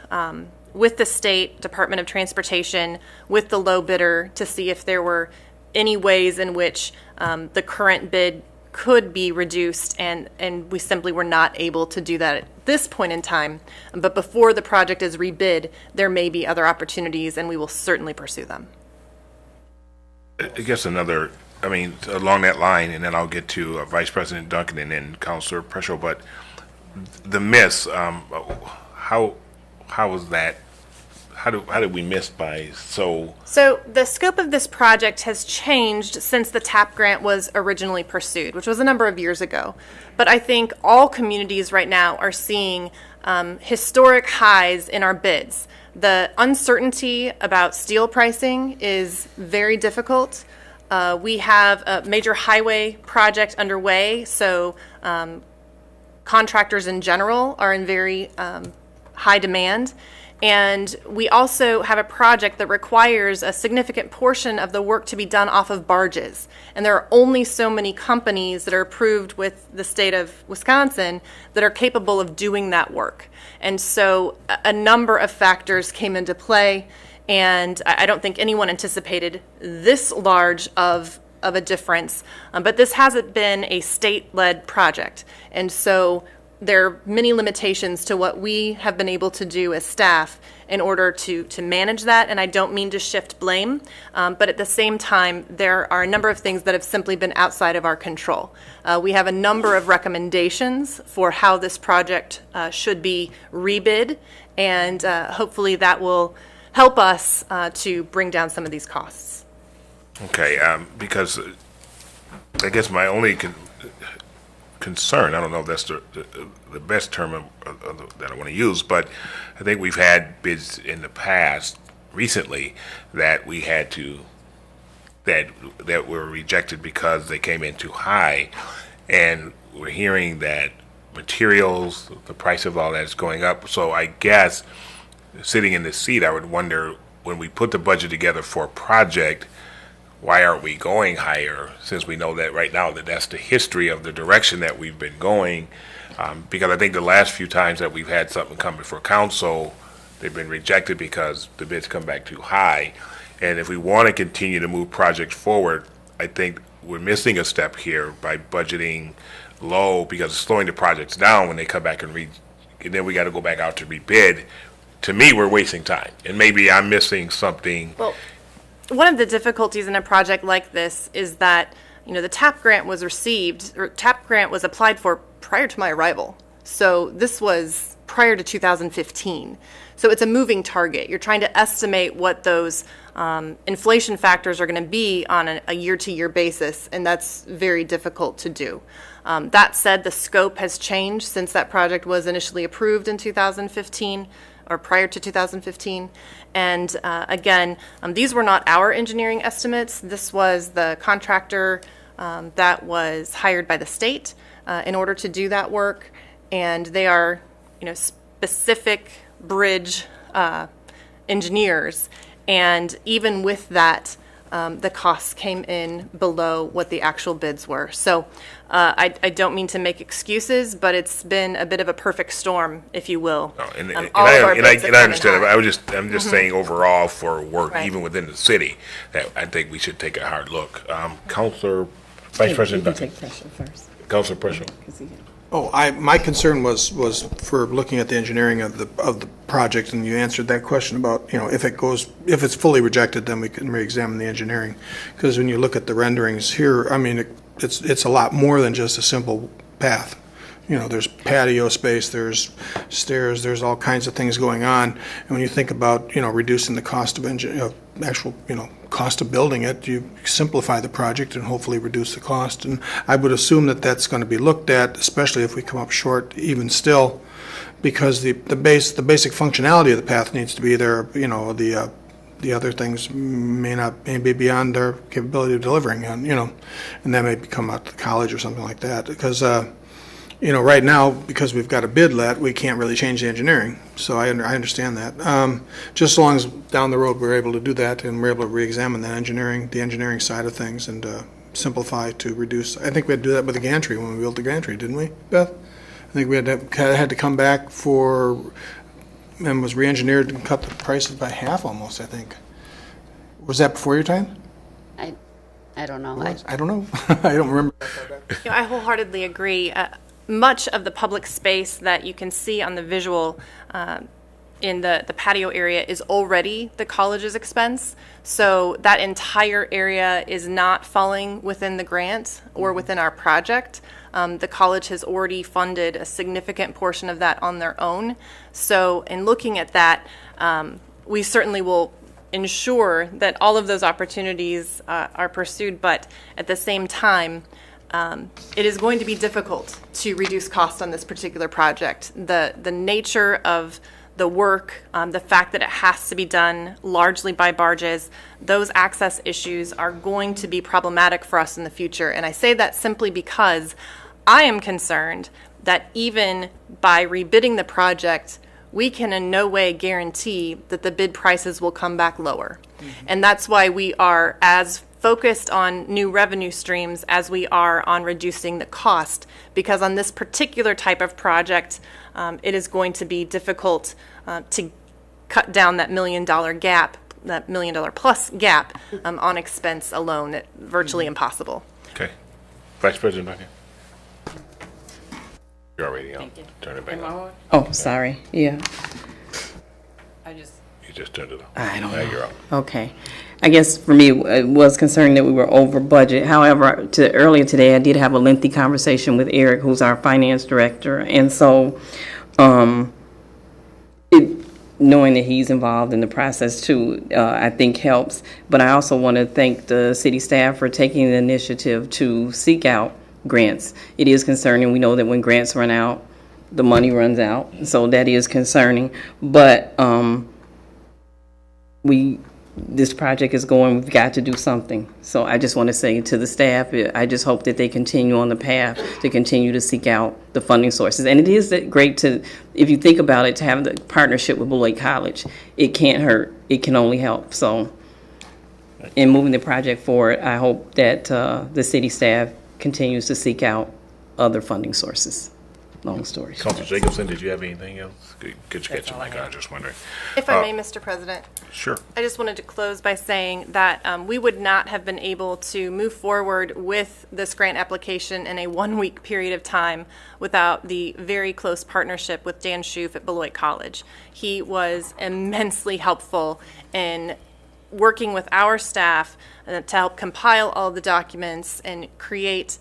with the state Department of Transportation, with the low bidder, to see if there were any ways in which the current bid could be reduced, and we simply were not able to do that at this point in time. But before the project is rebid, there may be other opportunities, and we will certainly pursue them. I guess along that line, and then I'll get to Vice President Duncan and then Councilor Preschel, but the miss, how was that? How did we miss by so? So the scope of this project has changed since the TAP grant was originally pursued, which was a number of years ago. But I think all communities right now are seeing historic highs in our bids. The uncertainty about steel pricing is very difficult. We have a major highway project underway, so contractors in general are in very high demand. And we also have a project that requires a significant portion of the work to be done off of barges. And there are only so many companies that are approved with the state of Wisconsin that are capable of doing that work. And so a number of factors came into play, and I don't think anyone anticipated this large of a difference. But this hasn't been a state-led project. And so there are many limitations to what we have been able to do as staff in order to manage that, and I don't mean to shift blame, but at the same time, there are a number of things that have simply been outside of our control. We have a number of recommendations for how this project should be rebid, and hopefully that will help us to bring down some of these costs. Okay, because I guess my only concern, I don't know if that's the best term that I want to use, but I think we've had bids in the past recently that we had to that were rejected because they came in too high, and we're hearing that materials, the price of all that is going up. So I guess sitting in this seat, I would wonder, when we put the budget together for a project, why aren't we going higher, since we know that right now that's the history of the direction that we've been going? Because I think the last few times that we've had something come before council, they've been rejected because the bids come back too high. And if we want to continue to move projects forward, I think we're missing a step here by budgeting low, because it's slowing the projects down when they come back and then we got to go back out to rebid. To me, we're wasting time, and maybe I'm missing something. Well, one of the difficulties in a project like this is that, the TAP grant was applied for prior to my arrival. So this was prior to 2015. So it's a moving target. You're trying to estimate what those inflation factors are going to be on a year-to-year basis, and that's very difficult to do. That said, the scope has changed since that project was initially approved in 2015, or prior to 2015. And again, these were not our engineering estimates. This was the contractor that was hired by the state in order to do that work. And they are, specific bridge engineers. And even with that, the costs came in below what the actual bids were. So I don't mean to make excuses, but it's been a bit of a perfect storm, if you will. And I understand. I'm just saying overall for work, Right. even within the city, that I think we should take a hard look. Councilor, Vice President Duncan. Take pressure first. Councilor Preschel. My concern was for looking at the engineering of the project, and you answered that question about, if it's fully rejected, then we can re-examine the engineering. Because when you look at the renderings here, it's a lot more than just a simple path. There's patio space, there's stairs, there's all kinds of things going on. And when you think about, reducing the cost of cost of building it, you simplify the project and hopefully reduce the cost. And I would assume that that's going to be looked at, especially if we come up short even still, because the basic functionality of the path needs to be there. The other things may be beyond their capability of delivering, and that may come out to the college or something like that. Because right now, because we've got a bid let, we can't really change the engineering. So I understand that. Just as long as down the road we're able to do that and we're able to re-examine the engineering side of things and simplify to reduce. I think we had to do that with the gantry when we built the gantry, didn't we, Beth? I think we had to come back and was re-engineered and cut the prices by half almost, I think. Was that before your time? I don't know. I don't know. I don't remember. I wholeheartedly agree. Much of the public space that you can see on the visual in the patio area is already the college's expense. So that entire area is not falling within the grant or within our project. The college has already funded a significant portion of that on their own. So in looking at that, we certainly will ensure that all of those opportunities are pursued, but at the same time, it is going to be difficult to reduce cost on this particular project. The nature of the work, the fact that it has to be done largely by barges, those access issues are going to be problematic for us in the future. And I say that simply because I am concerned that even by rebidding the project, we can in no way guarantee that the bid prices will come back lower. And that's why we are as focused on new revenue streams as we are on reducing the cost, because on this particular type of project, it is going to be difficult to cut down that $1 million gap, that $1 million plus gap on expense alone. It's virtually impossible. Okay. Vice President Duncan. You're already on. Turn it back on. Oh, sorry. Yeah. You just turned it on. I don't Now know. you're on. Okay. I guess for me, it was concerning that we were over budget. However, earlier today, I did have a lengthy conversation with Eric, who's our finance director. And so, knowing that he's involved in the process too, I think helps. But I also want to thank the city staff for taking the initiative to seek out grants. It is concerning. We know that when grants run out, the money runs out. So that is concerning. But this project is going, we've got to do something. So I just want to say to the staff, I just hope that they continue on the path to continue to seek out the funding sources. And it is great to, if you think about it, to have the partnership with Beloit College. It can't hurt. It can only help. So in moving the project forward, I hope that the city staff continues to seek out other funding sources. Long story short. Councilor Jacobson, did you have anything else? Could you catch your mic? I was just wondering. If I may, Mr. President. Sure. I just wanted to close by saying that we would not have been able to move forward with this grant application in a 1 week period of time without the very close partnership with Dan Schoof at Beloit College. He was immensely helpful in working with our staff to help compile all the documents and create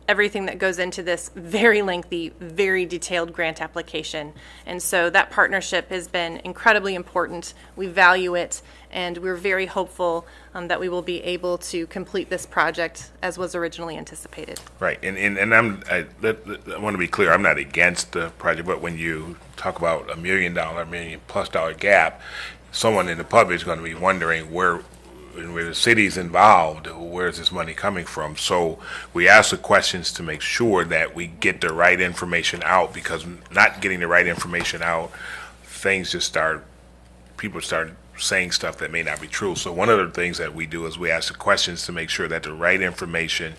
everything that goes into this very lengthy, very detailed grant application. And so that partnership has been incredibly important. We value it, and we're very hopeful that we will be able to complete this project as was originally anticipated. Right, and I want to be clear, I'm not against the project, but when you talk about $1 million, $1 million plus gap, someone in the public is going to be wondering where the city's involved, where's this money coming from? So we ask the questions to make sure that we get the right information out, because not getting the right information out, people start saying stuff that may not be true. So one of the things that we do is we ask the questions to make sure that the right information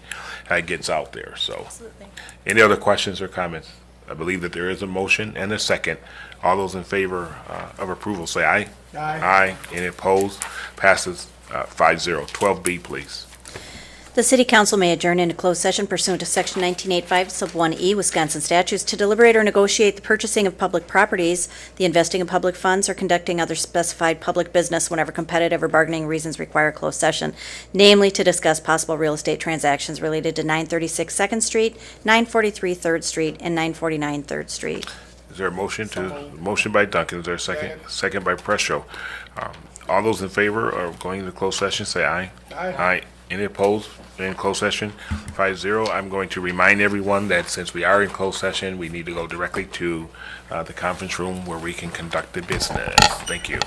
gets out there. So, absolutely. Any other questions or comments? I believe that there is a motion and a second. All those in favor of approval say aye. Aye. Aye. Any opposed? Passes 5-0. 12B, please. The City Council may adjourn into closed session pursuant to Section 1985 sub 1E Wisconsin statutes to deliberate or negotiate the purchasing of public properties, the investing of public funds, or conducting other specified public business whenever competitive or bargaining reasons require closed session, namely to discuss possible real estate transactions related to 936 2nd Street, 943 3rd Street, and 949 3rd Street. Is there a motion motion by Duncan? Is there a second? Second by Presho. All those in favor of going into closed session say aye. Aye. Aye. Any opposed? In closed session, 5-0. I'm going to remind everyone that since we are in closed session, we need to go directly to the conference room where we can conduct the business. Thank you.